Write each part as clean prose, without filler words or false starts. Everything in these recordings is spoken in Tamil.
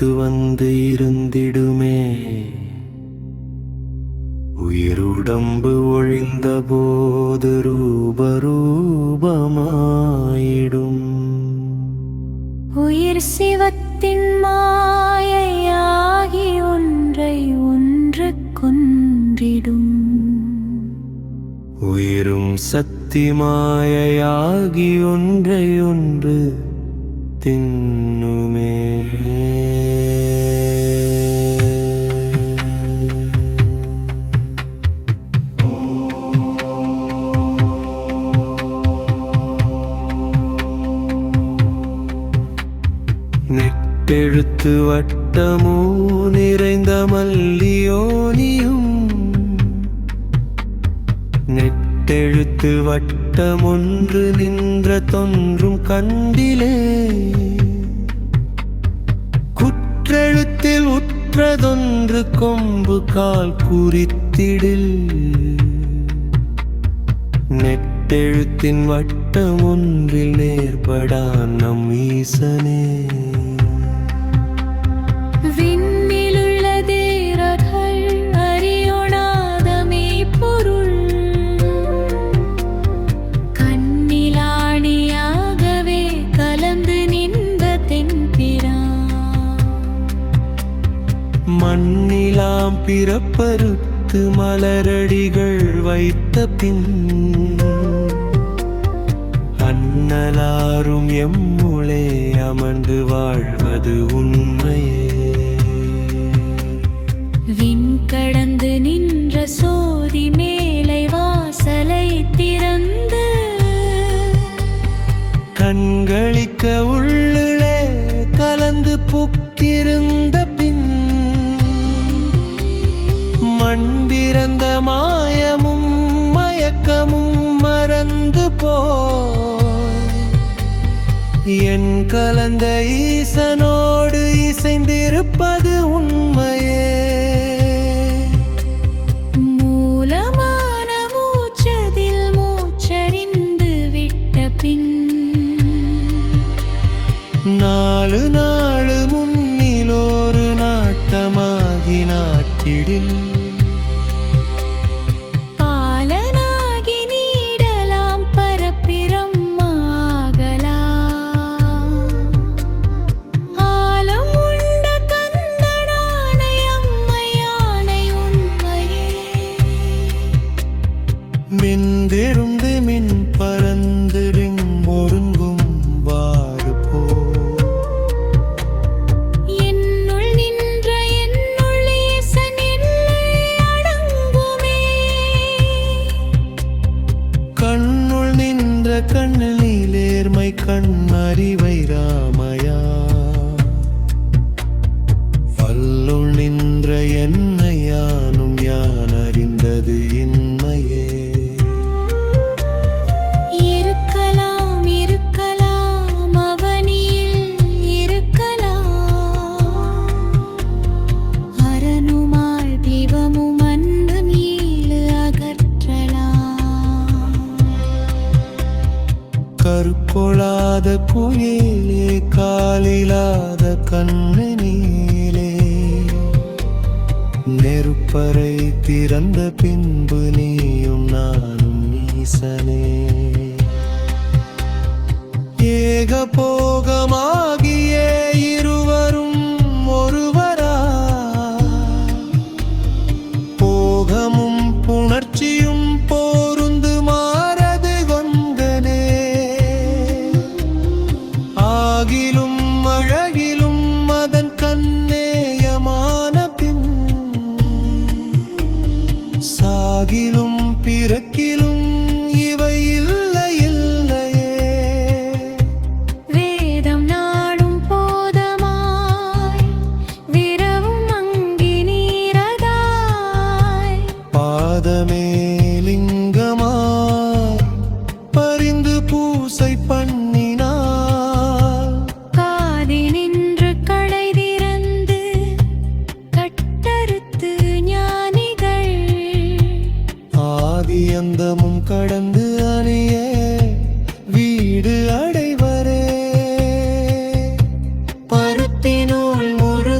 அடுத்து வந்து இருந்திடுமே. உயிருடம்பு ஒழிந்த போது ரூபரூபமாயிடும். உயிர் சிவத்தின் மாயையாகி ஒன்றை ஒன்று கொன்றிடும். உயிரும் சக்தி மாயையாகி ஒன்றை ஒன்று தின்னுமே. நெட்டெழுத்து வட்டமோ நிறைந்த மல்லியோனியும். நெட்டெழுத்து வட்டமொன்று நின்ற தொன்றும் கண்டிலே. குற்றெழுத்தில் உற்றதொன்று கொம்பு கால் குறித்திடில். நெட்டெழுத்தின் வட்டம் ஒன்றில் நேர்படான் நம் ஈசனே. விண்ணிலுள்ள தேரர்கள் அறியொணாத மெய்ப்பொருள். கண்ணிலாணியாகவே கலந்து நின்ற தென்பிரான். மண்ணிலாம் பிறப்பறுத்து மலரடிகள் வைத்த பின். அண்ணலாரும் எம்முளே அமர்ந்து வாழ்வது உண்மையே. விண் கடந்து நின்ற சோதி மேலை வாசலை திறந்து. கண்களிக்க உள்ளே கலந்து புக்கிருந்த பின். மண் பிறந்த மாயமும் மயக்கமும் மறந்து என் கலந்த ஈசனோடு இசைந்திருப்பது உண்மையே. மூலமான மூச்சதில் மூச்சறிந்து விட்ட பின். நாலு நாளு முன்னிலோரு நாட்டமாகி நாட்டிடில். மின்திருந்து மின் பரந்திருங் ஒருங்கும் வாறு போ. என்னுள் நின்ற என்னுள் ஈசன் எல்லை அடங்குமே. கண்ணுள் நின்ற கண்ணிலேர்மை கண் அறிவை ராமயா. வல்லுள் நின்ற என்னை யானும் யான் அறிந்தது இன்மையே. கருப்பொழாத குயிலே காலிலாத கண்ணு நீலே. நெருப்பறை திறந்த பின்பு நீயும் நானும் ஈசனே. ஏக போகமாகியே இருவரும் ஒருவரா. போகமும் புணர்ச்சியும் போருந்து மாறது கொங்கனே. ஆகிலும் அழகிலும் அதன் கண்ணேயமான பின். சாகிலும் பிறக்கிலும் இவை இல்லை இல்லையே. வேதம் நாடும் போதமாய் விரவும் அங்கி நீரதாய். பாதமே லிங்கமாய் பரிந்து பூசை பண்ணினார். காதி நின்று கடை திறந்து கட்டறுத்து ஞானிகள். ஆதியந்தமும் கடந்து அணிய வீடு அடைவரே. பருத்தினூல் முழு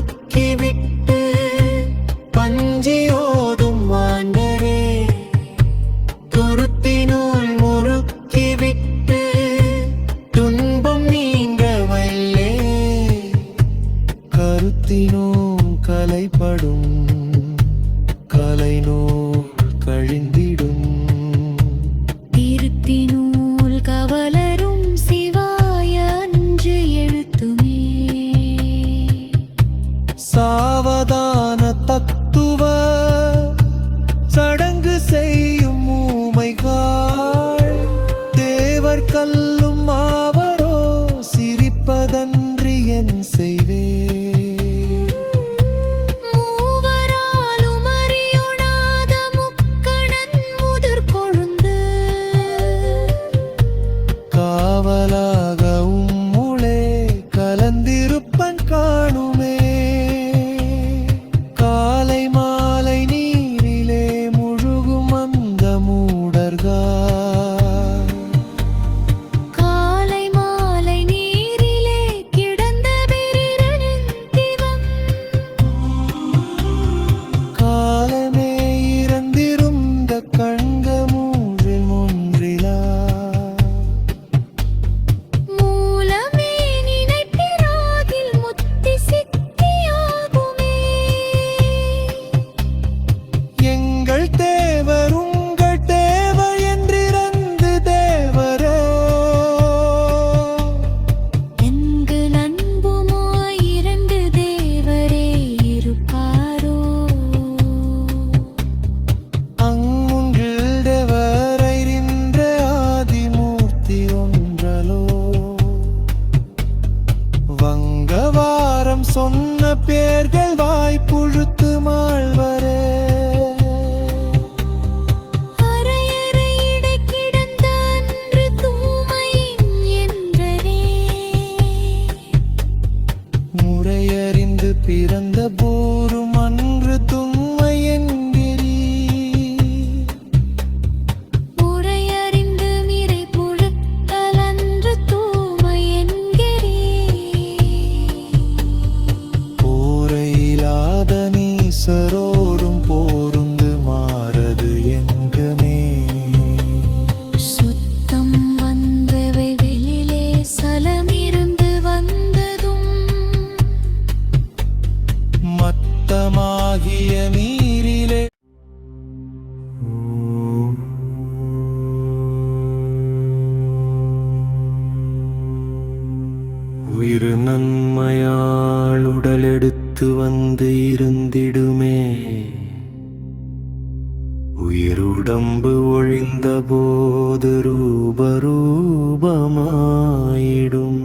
உடம்பு ஒழிந்த போது ரூபரூபமாயிடும்.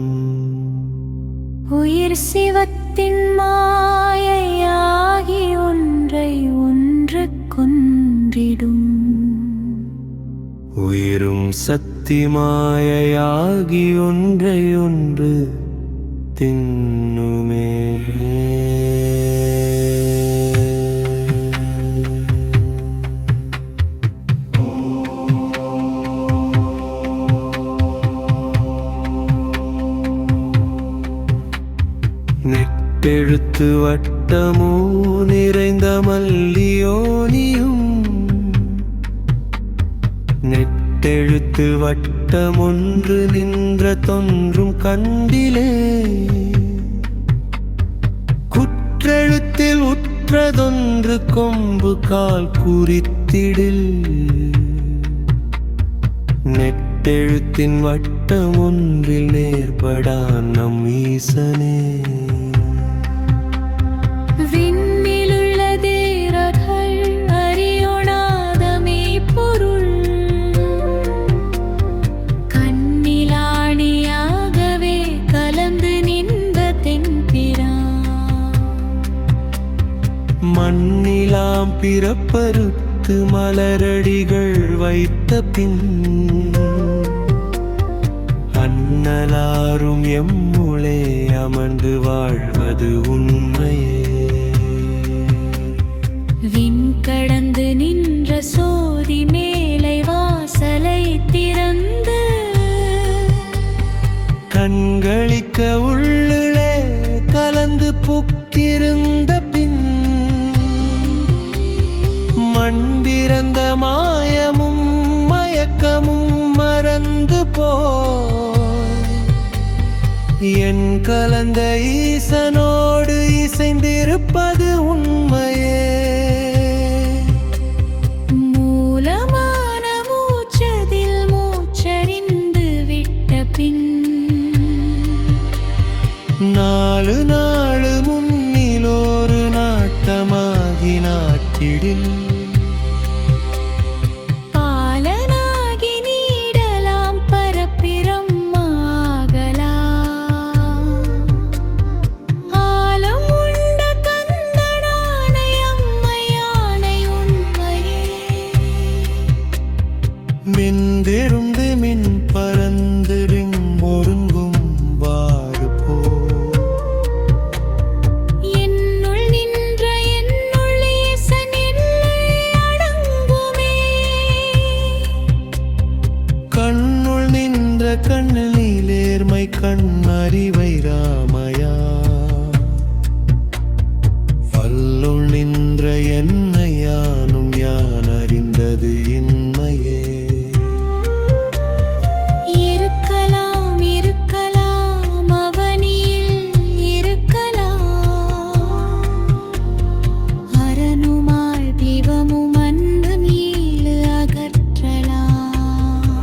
உயிர் சிவத்தின் மாயையாகி ஒன்றை ஒன்று கொன்றிடும். உயிரும் சக்தி மாயையாகி ஒன்றை ஒன்று தின்னுமே. நெட்டெழுத்து வட்டமோ நிறைந்த மல்லியோனியும் நெட்டெழுத்து வட்டமொன்று நின்ற தொன்றும் கண்டிலே. குற்றெழுத்தில் உற்றதொன்று கொம்பு கால் குறித்திடில். நெட்டெழுத்தின் வட்டம் ஒன்றில் நேர்படான் நம் ஈசனே. விண்ணிலுள்ள தேரர்கள் அறியொணாத மெய்ப்பொருள் கண்ணிலாணியாகவே கலந்து நின்ற தென்பிரான். மண்ணிலாம் பிறப்பறுத்து மலரடிகள் வைத்த பின் அண்ணலாரும் எம்முளே அமர்ந்து வாழ்வது உண்மையே. விண் கடந்து நின்ற சோதி மேலை வாசலை திறந்து கண்களிக்க உள்ளே கலந்து புக்கிருந்த பின் மண் பிறந்த மாயமும் மயக்கமும் மறந்து என் கலந்த ஈசனோடு இசைந்திருப்பது உண்மையே. மூலமான மூச்சதில் மூச்சறிந்து விட்ட பின் நாலு நாளு முன்னிலோரு நாட்டமாகி நாட்டிடில். பாலனாகி நீடலாம் பரப்பிரம் ஆகலாம். ஆலம் உண்ட கந்தனானை அம்மையானை உண்மையே. மின்திருந்து மின் பரந்திரிங் ஒருங்கும் வாறு போ. என்னுள் நின்ற என்னுள் ஈசன் எல்லை அடங்குமே. கண்ணுள் நின்ற கண்ணிலேர்மை கண்ணறிவை ராமயா. பல்லுள் நின்ற என்னை யானும் யான் அறிந்தது இன்மையே. இருக்கலாம் இருக்கலாம் அவனியில் இருக்கலாம். அரணுமாய் திவமும் அன்பு நீளு அகற்றலாம்.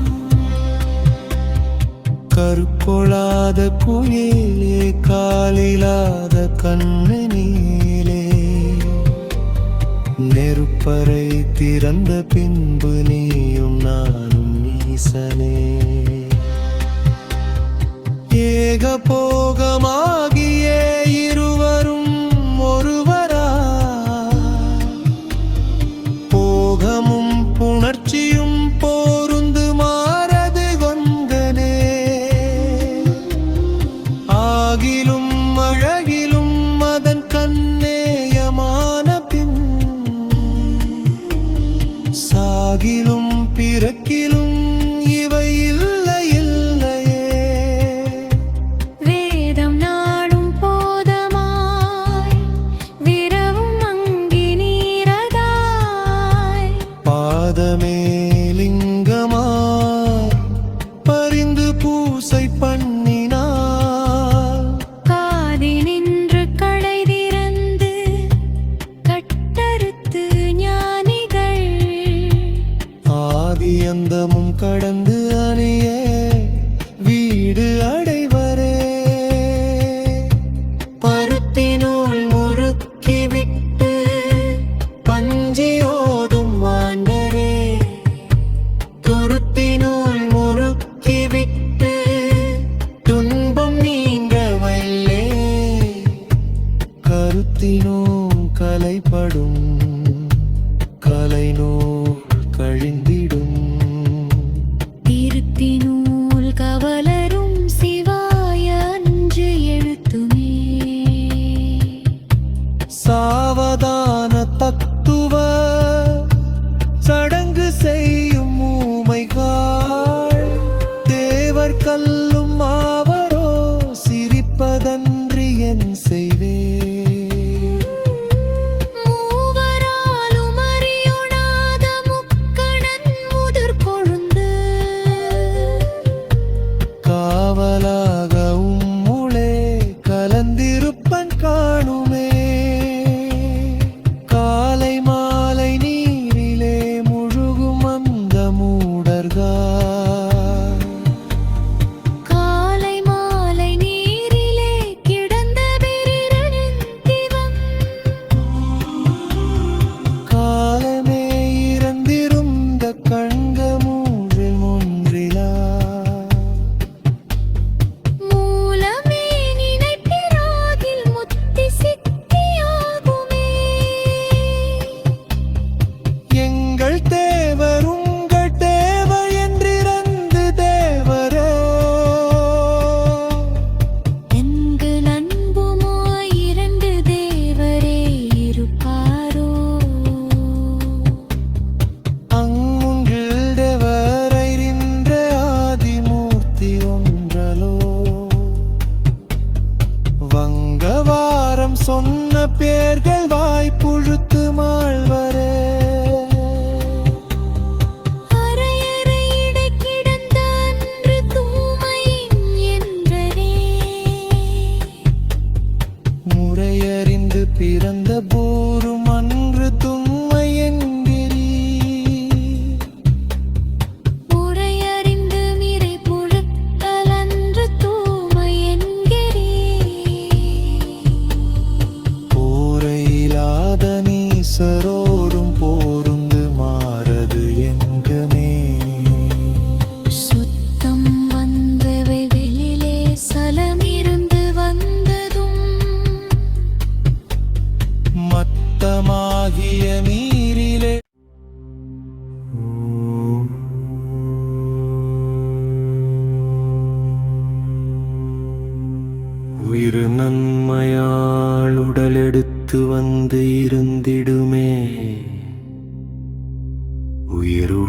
கருப்பொழாத குயிலே காலிலாத கண்ணு நீலே. நெருப்பறை திறந்த பின்பு நீயும் நானும் ஈசனே. ஏக போகமாகிய இருவரும் ஒருவரா. போகமும் புணர்ச்சியும் போருந்து மாறது கொண்டனே. ஆகிலும் அழகிலும் அதன் கண்ணேயமான பின் சாகிலும் பிறக்கிலும் இவை இல்லை இல்லையே. வேதம் நாடும் போதமாய் விரவும் அங்கி நீரதாய். பாதமே லிங்கமாய் பரிந்து பூசை பண்ணினாள். காதி நின்று கடை திறந்து கட்டறுத்து ஞானிகள் ஆதியந்தமும் கடந்து அணிய வீடு அடைவரே. பருத்தினூல் முறுக்கி விட்டு பஞ்சியோதும் வாண்டரே.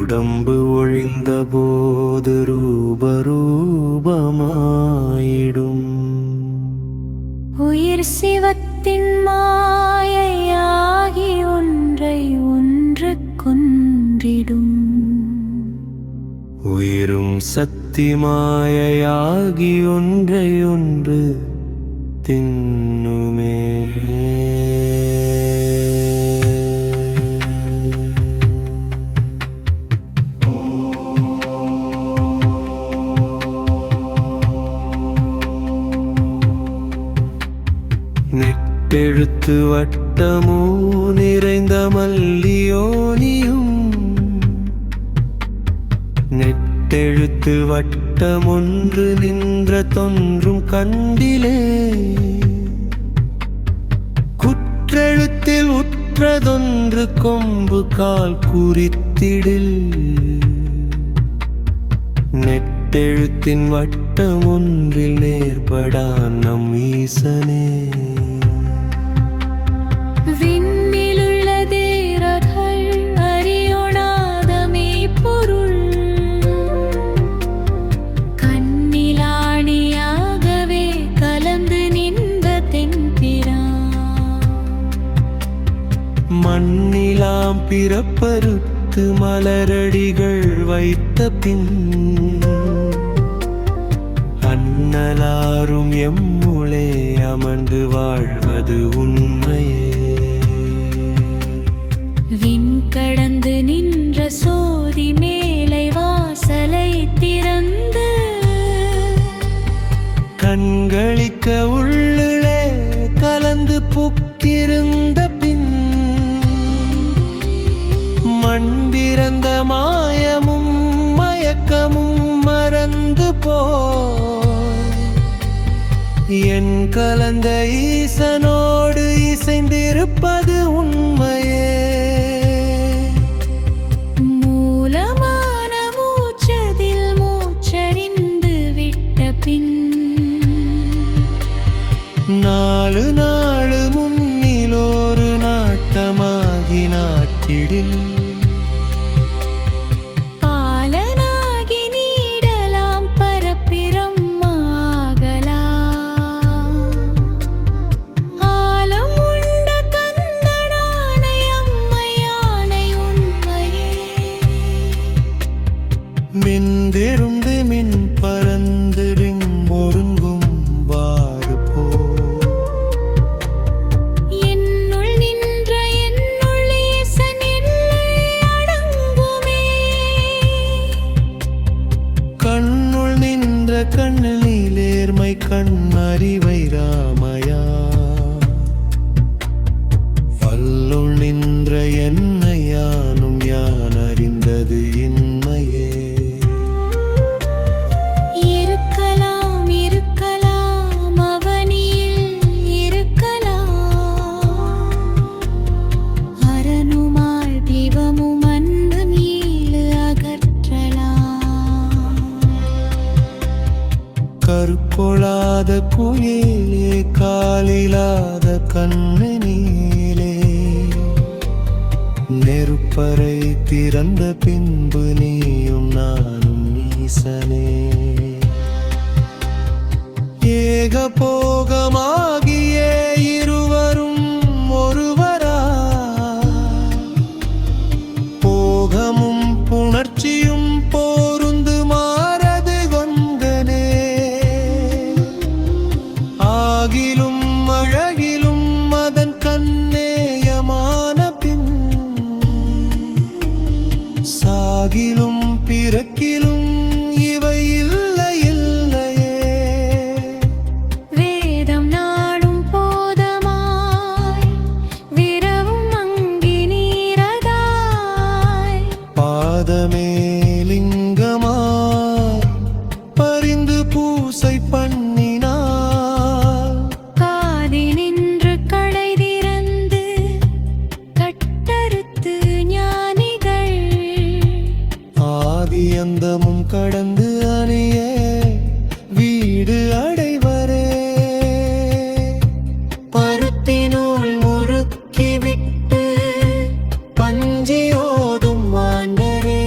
உடம்பு ஒழிந்த போது ரூபரூபமாயிடும். உயிர் சிவத்தின் மாயையாகி ஒன்றை ஒன்று கொன்றிடும். உயிரும் சக்தி மாயையாகி ஒன்றை ஒன்று தின்னுமே. நெட்டெழுத்து வட்டமோ நிறைந்த மல்லியோனியும் நெட்டெழுத்து வட்டமொன்று நின்ற தொன்றும் கண்டிலே. குற்றெழுத்தில் உற்றதொன்று கொம்பு கால் குறித்திடில். நெட்டெழுத்தின் வட்டமொன்றில் நேர்படான் நம் ஈசனே. விண்ணிலுள்ள தேரர்கள் அறியொணாத மெய்ப்பொருள் கண்ணிலாணியாகவே கலந்து நின்ற தென்பிரான். மண்ணிலாம் பிறப்பறுத்து மலரடிகள் வைத்த பின் அண்ணலாரும் எம்முளே அமர்ந்து வாழ்வது உண்மையே. விண் கடந்து நின்ற சோதி மேலை வாசலை திறந்து கண்களிக்க உள்ளே கலந்து புக்கிருந்த பின் மண் பிறந்த மாயமும் மயக்கமும் மறந்து என் கலந்த ஈசனோடு இசைந்திருப்பது உண்மையே. மூலமான மூச்சதில் மூச்சறிந்து விட்ட பின் நாலு நாளு முன்னிலோரு நாட்டமாகி நாட்டிடில். பாலனாகி நீடலாம் பரப்பிரம் ஆகலாம். ஆலம் உண்ட கந்தனானை அம்மையானை உண்மையே. மிந்திருந்து மின் பரந்திரிங் ஒருங்கும் வாறு போ. என்னுள் நின்ற என்னுள் ஈசன் எல்லை அடங்குமே. கண்ணுள் நின்ற கண்ணிலேர்மை கண்ணறிவை ராமயா. வல்லுள் நின்ற என்னை யானும் யான் அறிந்தது இன்மையே. இருக்கலாம் இருக்கலாம் அவனியில் இருக்கலாம். அரணுமாய் தெய்வமும் அன்பு நீளு அகற்றலாம். கருப்பொழாத குயிலே காலிலாத கண்ணினிலே நெருப்பறை திறந்த பின்பு நீயும் நானும் ஈசனே. ஏக போகமாகியே இருவரும் ஒருவரா. போகமும் புணர்ச்சியும் போருந்து மாறது கொண்டனே. ஆகிலும் அழகிலும் அதன் கண்ணேயமான பின் சாகிலும் பிறக்கிலும் இவை இல்லை இல்லையே. வேதம் நாடும் போதமாய் விரவும் அங்கி நீரதாய். பாதமே லிங்கமாய் பரிந்து பூசை பண்ணினார். காதி நின்று கடை திறந்து கட்டறுத்து ஞானிகள் ஆதி அந்தமும் கடந்து அணிய வீடு அடைவரே. பருத்தினூல் முறுக்கி விட்டு பஞ்சியோதும் மாண்டரே.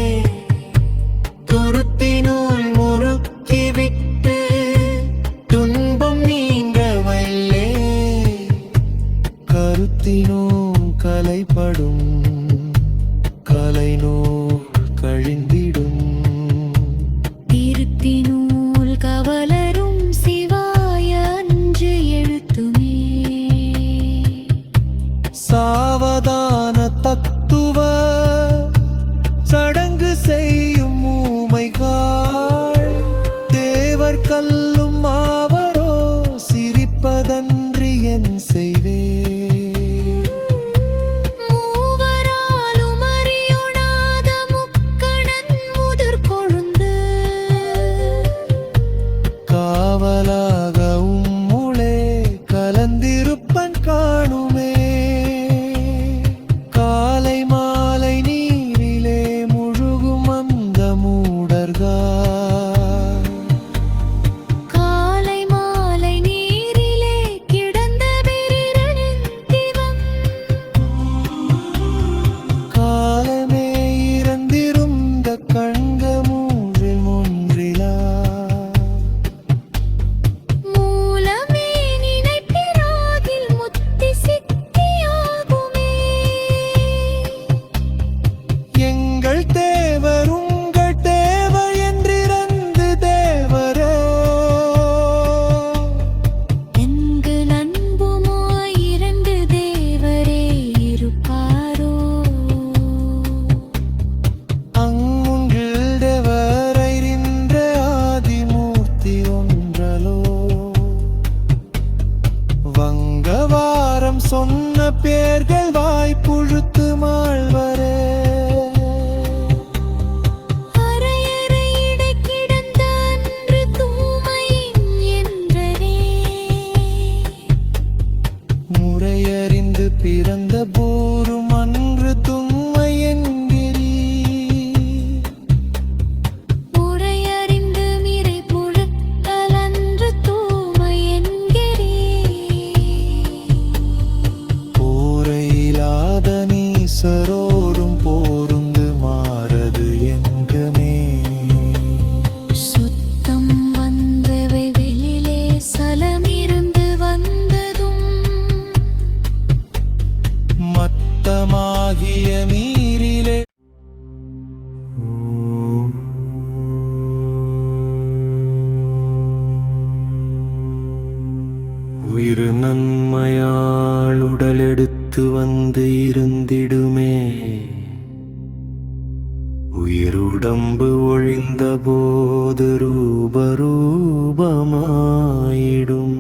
உடம்பு ஒழிந்த போது ரூபரூபமாயிடும்.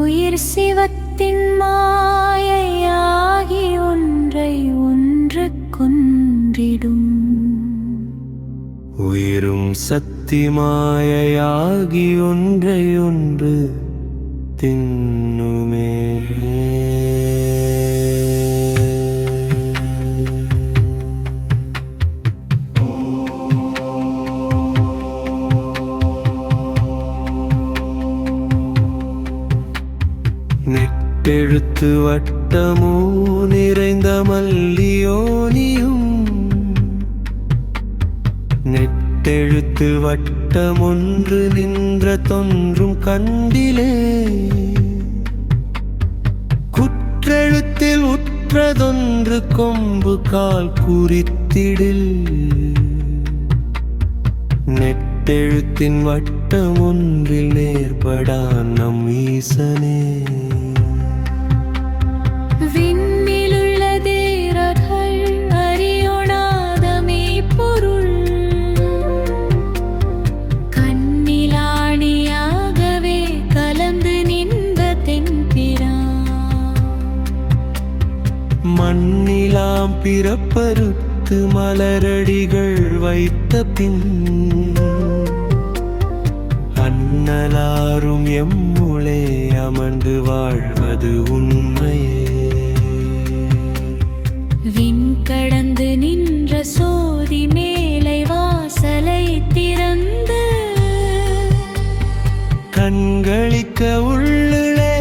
உயிர் சிவத்தின் மாயையாகி ஒன்றை ஒன்று கொன்றிடும். உயிரும் சக்தி மாயையாகி ஒன்றை ஒன்று தின்னுமே. நெட்டெழுத்து வட்டமோ நிறைந்த மல்லியோனியும் நெட்டெழுத்து வட்டமொன்று நின்ற தொன்றும் கண்டிலே. குற்றெழுத்தில் உற்றதொன்று கொம்பு கால் குறித்திடில். நெட்டெழுத்தின் வட்டம் ஒன்றில் நேர்படான் நம் ஈசனே. விண்ணிலுள்ள தேரர்கள் அறியொணாத மெய்ப்பொருள் கண்ணிலாணியாகவே கலந்து நின்ற தென்பிரான். மண்ணிலாம் பிறப்பறுத்து மலரடிகள் வைத்த பின் அண்ணலாரும் எம்முளே அமர்ந்து வாழ்வது உண்மையே. விண் கடந்து நின்ற சோதி மேலை வாசலை திறந்து கண்களிக்க உள்ளே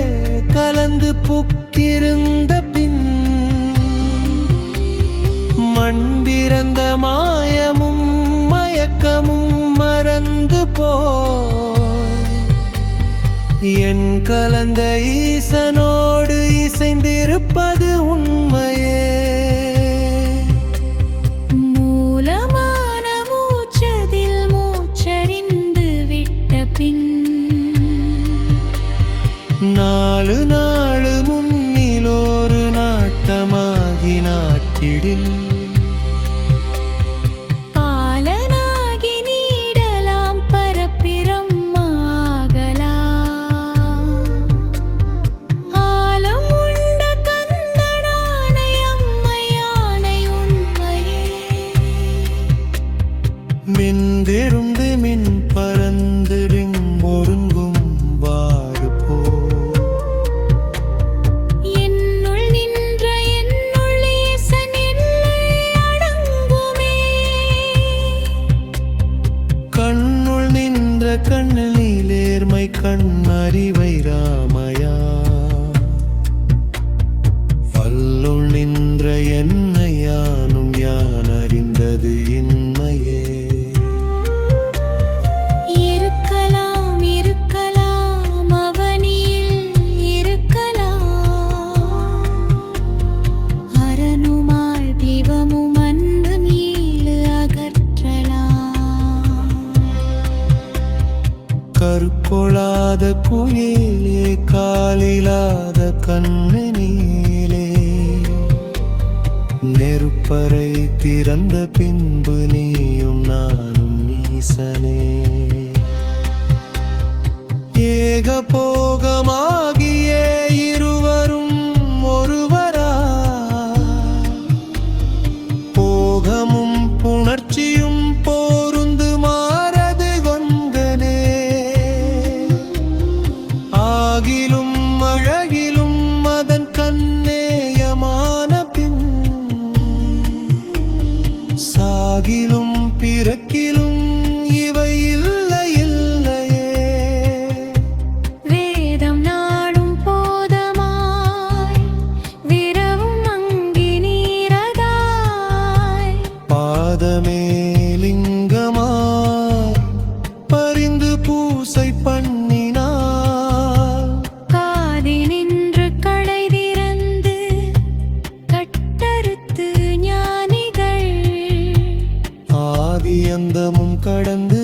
கலந்து புக்கிருந்த பின் மண் பிறந்த மாயமும் மயக்கமும் மறந்து என் கலந்த ஈசனோடு இசைந்திருப்பது உண்மையே. மூலமான மூச்சதில் மூச்சறிந்து விட்ட பின் நாலு நாளு முன்னிலோரு நாட்டமாகி நாட்டிடில். பாலனாகி நீடலாம் பரப்பிரம் ஆகலாம். ஆலம் உண்ட கந்தனானை அம்மையானை உண்மையே. மின்திருந்து மின் பரந்திரிங் ஒருங்கும் வாறு போ. என்னுள் நின்ற என்னுள் ஈசன் எல்லை அடங்குமே. கண்ணுள் நின்ற கண்ணிலேர்மை கண்ணறிவை ராமயா. வல்லுள் நின்ற என்னை யானும் யான் அறிந்தது இன்மையே. இருக்கலாம் இருக்கலாம் அவனியில் இருக்கலாம். அரணுமாய் தெய்வமும் அன்பு நீளு அகற்றலாம். கருப்பொழாத குயிலே காலிலாத கண்ணு நீலே. நெருப்பறை திறந்த பின்பு நீயும் நானும் ஈசனே. ஏக போகமாகிய இருவரும் ஒருவரா. போகமும் புணர்ச்சியும் போருந்து மாறது கொண்டனே. ஆகிலும் அழகிலும் அதன் கண்ணேயமான பின் சாகிலும் பிறக்கிலும் இவை இல்லை இல்லையே. வேதம் நாடும் போதமாய் விரவும் அங்கி நீரதாய். பாதமே லிங்கமாய் பரிந்து பூசை பண்ணினார். காதி நின்று கடை திறந்து கட்டறுத்து ஞானிகள் ஆதி அந்தமும் கடந்து